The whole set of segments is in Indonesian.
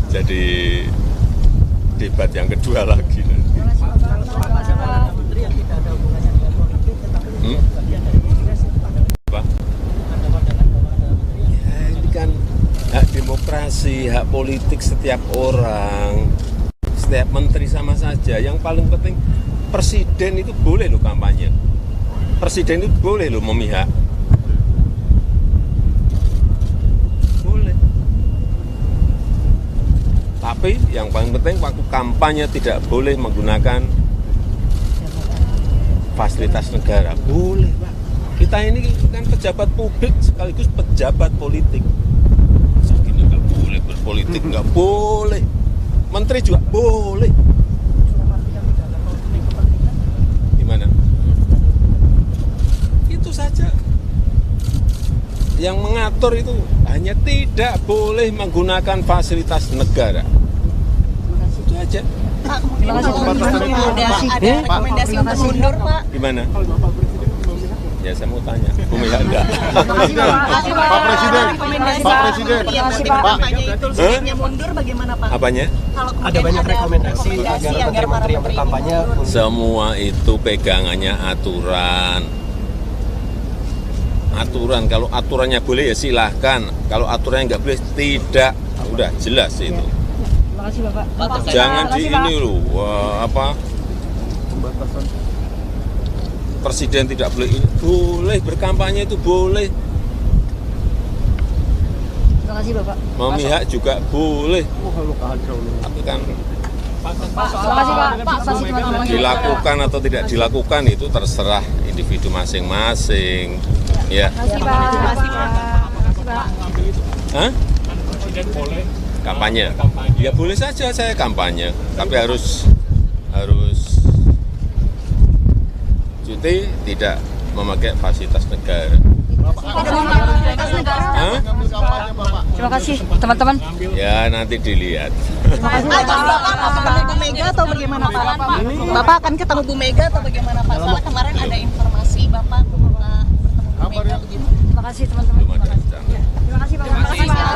jadi debat yang kedua lagi nanti. Apa? Ya, ini kan hak demokrasi, hak politik setiap orang, setiap menteri sama saja. Yang paling penting presiden itu boleh loh kampanye, presiden itu boleh loh memihak. Tapi yang paling penting waktu kampanye tidak boleh menggunakan fasilitas negara. Boleh, Pak. Kita ini kan pejabat publik sekaligus pejabat politik. Segini nggak boleh berpolitik, nggak boleh. Menteri juga boleh. Gimana? Itu saja. Yang mengatur itu hanya tidak boleh menggunakan fasilitas negara. Itu aja. Pak, ada rekomendasi untuk mundur, Pak. Gimana? Ya saya mau tanya. Memihak enggak? Pak Presiden. Kampanye itu sebaiknya mundur bagaimana, Pak? Apanya? Kalau Ada banyak rekomendasi agar menteri-menteri yang berkampanye Semua itu pegangannya aturan. Aturan, kalau aturannya boleh ya silahkan. Kalau aturannya nggak boleh, tidak. Udah jelas itu. Terima kasih Bapak. Jangan di ini loh, apa? Presiden tidak boleh ini. Boleh berkampanye itu boleh. Terima kasih Bapak. Memihak juga boleh. Tapi kan Terima kasih Pak. dilakukan atau tidak dilakukan itu terserah individu masing-masing. Ya. Terima kasih Pak. Hah? Kampanye? Ya boleh saja saya kampanye, tapi harus cuti, tidak memakai fasilitas negara. Hah? Terima kasih teman-teman. Ya nanti dilihat. Bapak ketemu Bu Mega atau bagaimana, Pak? Bapak akan ketemu Bu Mega atau bagaimana, Pak? Soalnya kemarin ada informasi Bapak bertemu Bu Mega begitu. Terima kasih teman-teman. Belum ada rencana. Terima kasih Pak. Terima kasih Pak.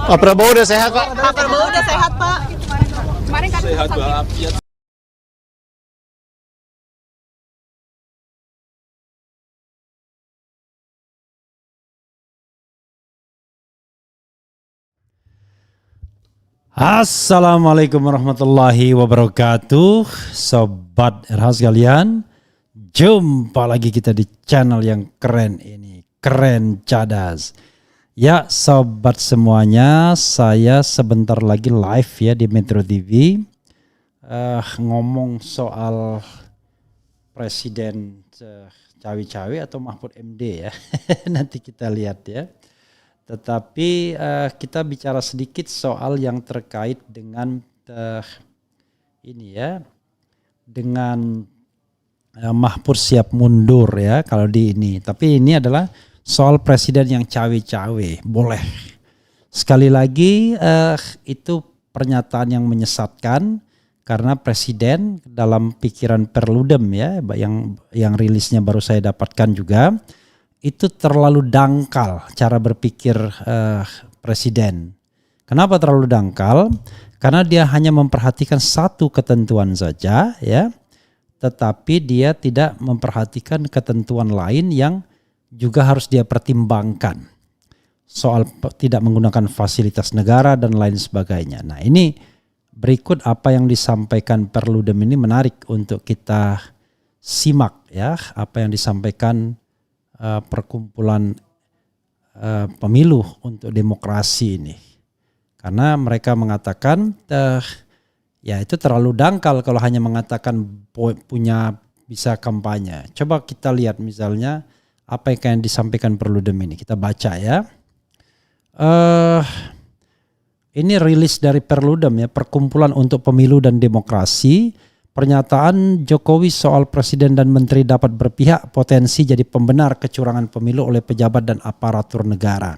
Pak Prabowo udah sehat, Pak. Pak Prabowo udah sehat, Pak. Sehat walafiat. Assalamualaikum warahmatullahi wabarakatuh. Sobat RH sekalian, jumpa lagi kita di channel yang keren ini, Keren Cadas. Ya sobat semuanya, saya sebentar lagi live ya di Metro TV, ngomong soal Presiden cawi-cawi atau Mahfud MD ya. Nanti kita lihat ya. Tetapi kita bicara sedikit soal yang terkait dengan ini ya, dengan Mahfud siap mundur ya kalau di ini. Tapi ini adalah soal presiden yang cawe-cawe, boleh. Sekali lagi itu pernyataan yang menyesatkan karena presiden dalam pikiran Perludem ya, yang rilisnya baru saya dapatkan juga. Itu terlalu dangkal cara berpikir presiden. Kenapa terlalu dangkal? Karena dia hanya memperhatikan satu ketentuan saja ya, tetapi dia tidak memperhatikan ketentuan lain yang juga harus dia pertimbangkan. Soal tidak menggunakan fasilitas negara dan lain sebagainya. Nah ini berikut apa yang disampaikan Perludem ini menarik untuk kita simak ya, apa yang disampaikan perkumpulan pemilu untuk demokrasi ini, karena mereka mengatakan ya itu terlalu dangkal kalau hanya mengatakan punya bisa kampanye. Coba kita lihat misalnya apa yang disampaikan Perludem ini, kita baca ya. Ini rilis dari Perludem ya, Perkumpulan untuk Pemilu dan Demokrasi. Pernyataan Jokowi soal presiden dan menteri dapat berpihak potensi jadi pembenar kecurangan pemilu oleh pejabat dan aparatur negara.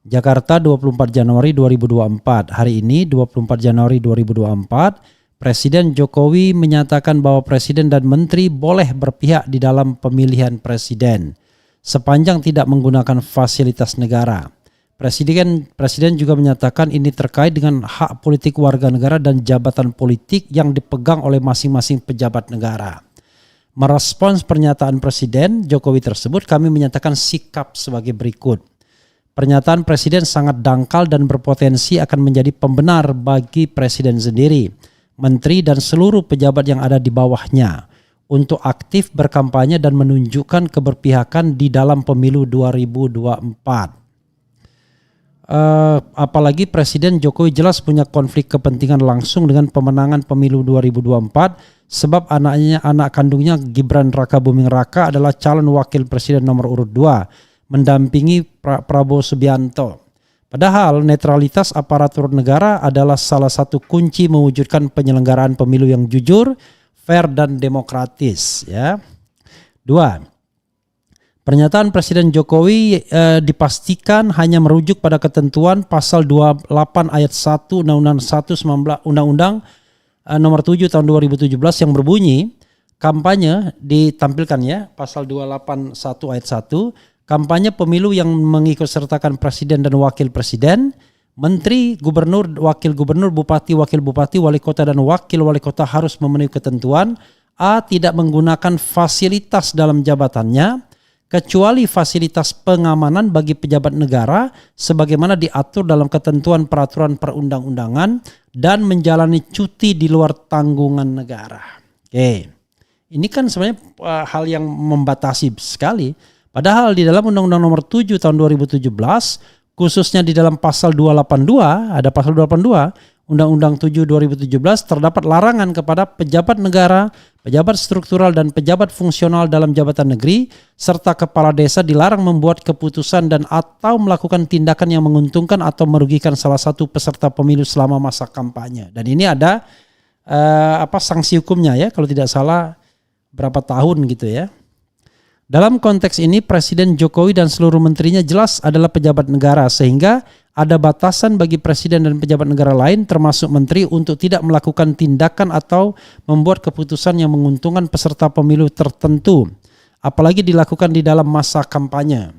Jakarta 24 Januari 2024. Hari ini 24 Januari 2024, Presiden Jokowi menyatakan bahwa presiden dan menteri boleh berpihak di dalam pemilihan presiden. sepanjang tidak menggunakan fasilitas negara. Presiden juga menyatakan ini terkait dengan hak politik warga negara dan jabatan politik yang dipegang oleh masing-masing pejabat negara. Merespons pernyataan Presiden Jokowi tersebut, kami menyatakan sikap sebagai berikut. Pernyataan Presiden sangat dangkal dan berpotensi akan menjadi pembenar bagi Presiden sendiri, Menteri dan seluruh pejabat yang ada di bawahnya untuk aktif berkampanye dan menunjukkan keberpihakan di dalam pemilu 2024. Apalagi Presiden Jokowi jelas punya konflik kepentingan langsung dengan pemenangan pemilu 2024 sebab anak kandungnya Gibran Raka Buming Raka adalah calon wakil presiden nomor urut 2 mendampingi Prabowo Subianto. Padahal netralitas aparatur negara adalah salah satu kunci mewujudkan penyelenggaraan pemilu yang jujur, fair dan demokratis, ya. 2. Pernyataan Presiden Jokowi dipastikan hanya merujuk pada ketentuan pasal 28 ayat 1 Undang-Undang nomor 7 tahun 2017 yang berbunyi kampanye ditampilkan ya, pasal 281 ayat 1, kampanye pemilu yang mengikutsertakan presiden dan wakil presiden, menteri, gubernur, wakil gubernur, bupati, wakil bupati, wali kota dan wakil wali kota harus memenuhi ketentuan A. Tidak menggunakan fasilitas dalam jabatannya kecuali fasilitas pengamanan bagi pejabat negara sebagaimana diatur dalam ketentuan peraturan perundang-undangan dan menjalani cuti di luar tanggungan negara. Oke. Ini kan sebenarnya hal yang membatasi sekali. Padahal di dalam Undang-Undang nomor 7 tahun 2017 khususnya di dalam pasal 282, ada pasal 282 Undang-Undang 7 2017 terdapat larangan kepada pejabat negara, pejabat struktural dan pejabat fungsional dalam jabatan negeri serta kepala desa dilarang membuat keputusan dan atau melakukan tindakan yang menguntungkan atau merugikan salah satu peserta pemilu selama masa kampanye. Dan ini ada sanksi hukumnya ya, kalau tidak salah berapa tahun gitu ya. Dalam konteks ini Presiden Jokowi dan seluruh menterinya jelas adalah pejabat negara sehingga ada batasan bagi presiden dan pejabat negara lain termasuk menteri untuk tidak melakukan tindakan atau membuat keputusan yang menguntungkan peserta pemilu tertentu, apalagi dilakukan di dalam masa kampanye.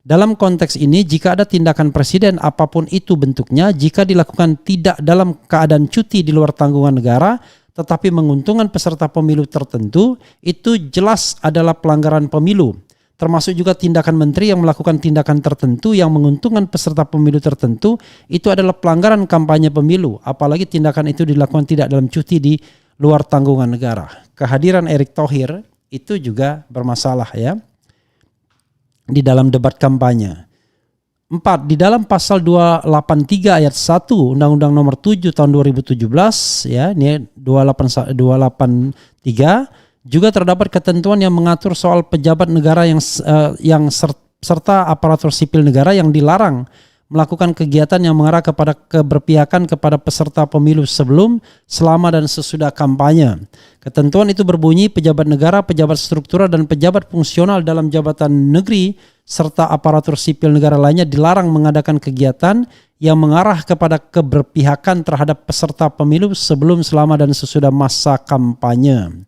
Dalam konteks ini, jika ada tindakan presiden apapun itu bentuknya, jika dilakukan tidak dalam keadaan cuti di luar tanggungan negara, tetapi menguntungkan peserta pemilu tertentu, itu jelas adalah pelanggaran pemilu. Termasuk juga tindakan menteri yang melakukan tindakan tertentu yang menguntungkan peserta pemilu tertentu, itu adalah pelanggaran kampanye pemilu. Apalagi tindakan itu dilakukan tidak dalam cuti di luar tanggungan negara. Kehadiran Erick Thohir itu juga bermasalah ya di dalam debat kampanye. 4. Di dalam pasal 283 ayat 1 Undang-Undang nomor 7 tahun 2017 ya, ini 283 juga terdapat ketentuan yang mengatur soal pejabat negara yang serta aparatur sipil negara yang dilarang melakukan kegiatan yang mengarah kepada keberpihakan kepada peserta pemilu sebelum, selama dan sesudah kampanye. Ketentuan itu berbunyi pejabat negara, pejabat struktural dan pejabat fungsional dalam jabatan negeri serta aparatur sipil negara lainnya dilarang mengadakan kegiatan yang mengarah kepada keberpihakan terhadap peserta pemilu sebelum, selama dan sesudah masa kampanye.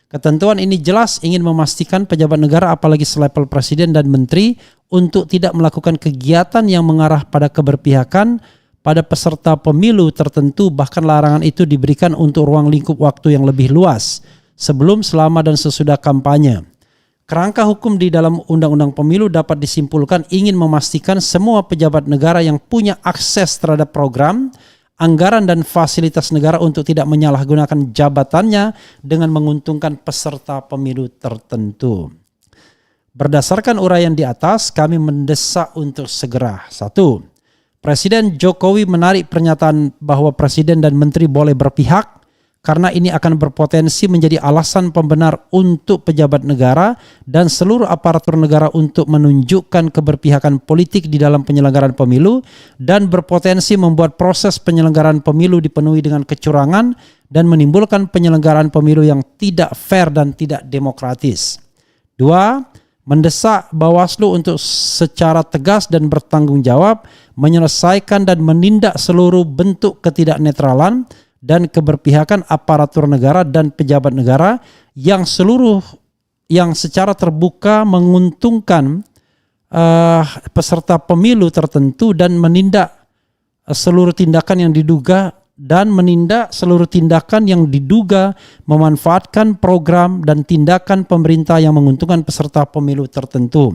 Ketentuan ini jelas ingin memastikan pejabat negara apalagi selevel presiden dan menteri untuk tidak melakukan kegiatan yang mengarah pada keberpihakan pada peserta pemilu tertentu, bahkan larangan itu diberikan untuk ruang lingkup waktu yang lebih luas sebelum, selama dan sesudah kampanye. Kerangka hukum di dalam Undang-Undang Pemilu dapat disimpulkan ingin memastikan semua pejabat negara yang punya akses terhadap program, anggaran dan fasilitas negara untuk tidak menyalahgunakan jabatannya dengan menguntungkan peserta pemilu tertentu. Berdasarkan uraian di atas, kami mendesak untuk segera 1. Presiden Jokowi menarik pernyataan bahwa presiden dan menteri boleh berpihak karena ini akan berpotensi menjadi alasan pembenar untuk pejabat negara dan seluruh aparatur negara untuk menunjukkan keberpihakan politik di dalam penyelenggaraan pemilu dan berpotensi membuat proses penyelenggaraan pemilu dipenuhi dengan kecurangan dan menimbulkan penyelenggaraan pemilu yang tidak fair dan tidak demokratis. 2. Mendesak Bawaslu untuk secara tegas dan bertanggung jawab menyelesaikan dan menindak seluruh bentuk ketidaknetralan dan keberpihakan aparatur negara dan pejabat negara yang secara terbuka menguntungkan peserta pemilu tertentu dan menindak seluruh tindakan yang diduga dan menindak seluruh tindakan yang diduga memanfaatkan program dan tindakan pemerintah yang menguntungkan peserta pemilu tertentu.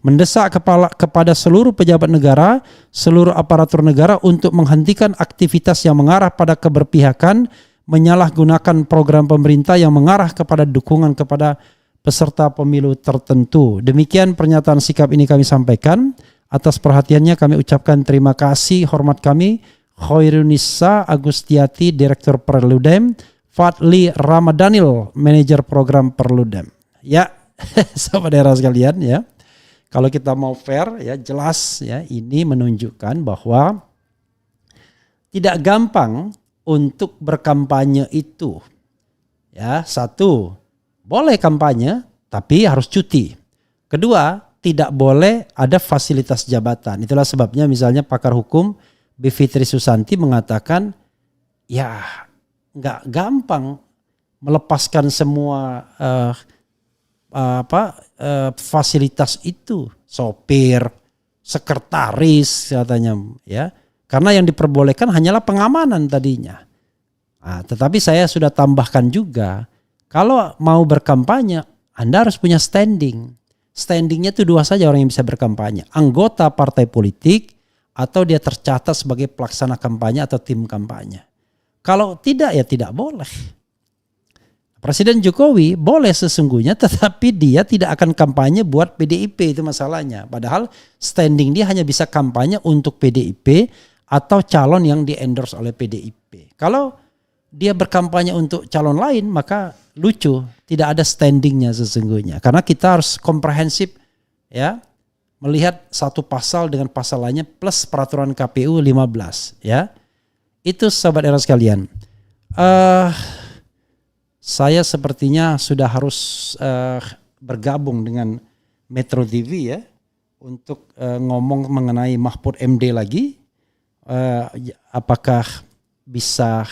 Mendesak kepada seluruh pejabat negara, seluruh aparatur negara untuk menghentikan aktivitas yang mengarah pada keberpihakan, menyalahgunakan program pemerintah yang mengarah kepada dukungan kepada peserta pemilu tertentu. Demikian pernyataan sikap ini kami sampaikan. Atas perhatiannya kami ucapkan terima kasih, hormat kami. Khairunisa Agustiati, Direktur Perludem, Fadli Ramadanil, Manajer Program Perludem. Ya, sahabat daerah sekalian ya. Kalau kita mau fair ya, jelas ya, ini menunjukkan bahwa tidak gampang untuk berkampanye itu. Ya, satu, boleh kampanye tapi harus cuti. Kedua, tidak boleh ada fasilitas jabatan. Itulah sebabnya misalnya pakar hukum Bivitri Susanti mengatakan ya nggak gampang melepaskan semua fasilitas itu, sopir, sekretaris katanya ya, karena yang diperbolehkan hanyalah pengamanan tadinya. Nah, tetapi saya sudah tambahkan juga, kalau mau berkampanye Anda harus punya standing. Standingnya itu dua saja orang yang bisa berkampanye, anggota partai politik atau dia tercatat sebagai pelaksana kampanye atau tim kampanye. Kalau tidak ya tidak boleh. Presiden Jokowi boleh sesungguhnya, tetapi dia tidak akan kampanye buat PDIP, itu masalahnya. Padahal standing dia hanya bisa kampanye untuk PDIP atau calon yang di-endorse oleh PDIP. Kalau dia berkampanye untuk calon lain maka lucu, tidak ada standingnya sesungguhnya. Karena kita harus komprehensif ya, melihat satu pasal dengan pasal lainnya plus peraturan KPU 15 ya. Itu sahabat era sekalian. Saya sepertinya sudah harus bergabung dengan Metro TV ya untuk ngomong mengenai Mahfud MD lagi. Apakah bisa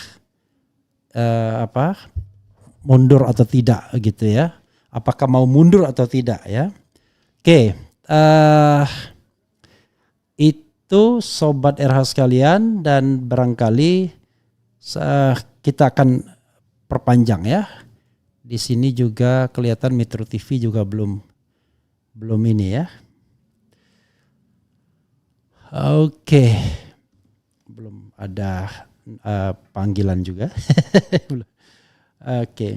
mundur atau tidak gitu ya? Apakah mau mundur atau tidak ya? Oke. Itu sobat RH sekalian, dan barangkali kita akan perpanjang ya. Di sini juga kelihatan Metro TV juga belum ini ya. Oke. Belum ada panggilan juga. Oke.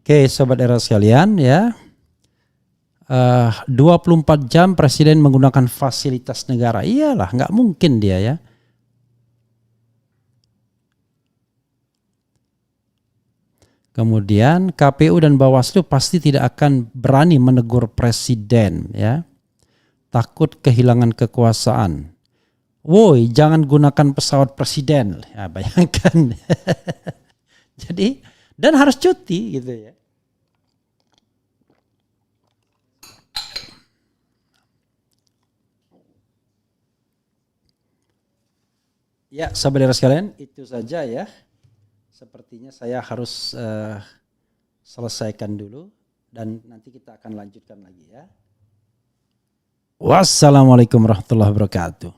Oke, sobat era sekalian ya. 24 jam presiden menggunakan fasilitas negara. Iyalah, nggak mungkin dia ya. Kemudian KPU dan Bawaslu pasti tidak akan berani menegur presiden ya. Takut kehilangan kekuasaan. Woi, jangan gunakan pesawat presiden. Ya, bayangkan. Jadi, dan harus cuti gitu ya. Ya, saudara sekalian, itu saja ya. Sepertinya saya harus selesaikan dulu dan nanti kita akan lanjutkan lagi ya. Wassalamualaikum warahmatullahi wabarakatuh.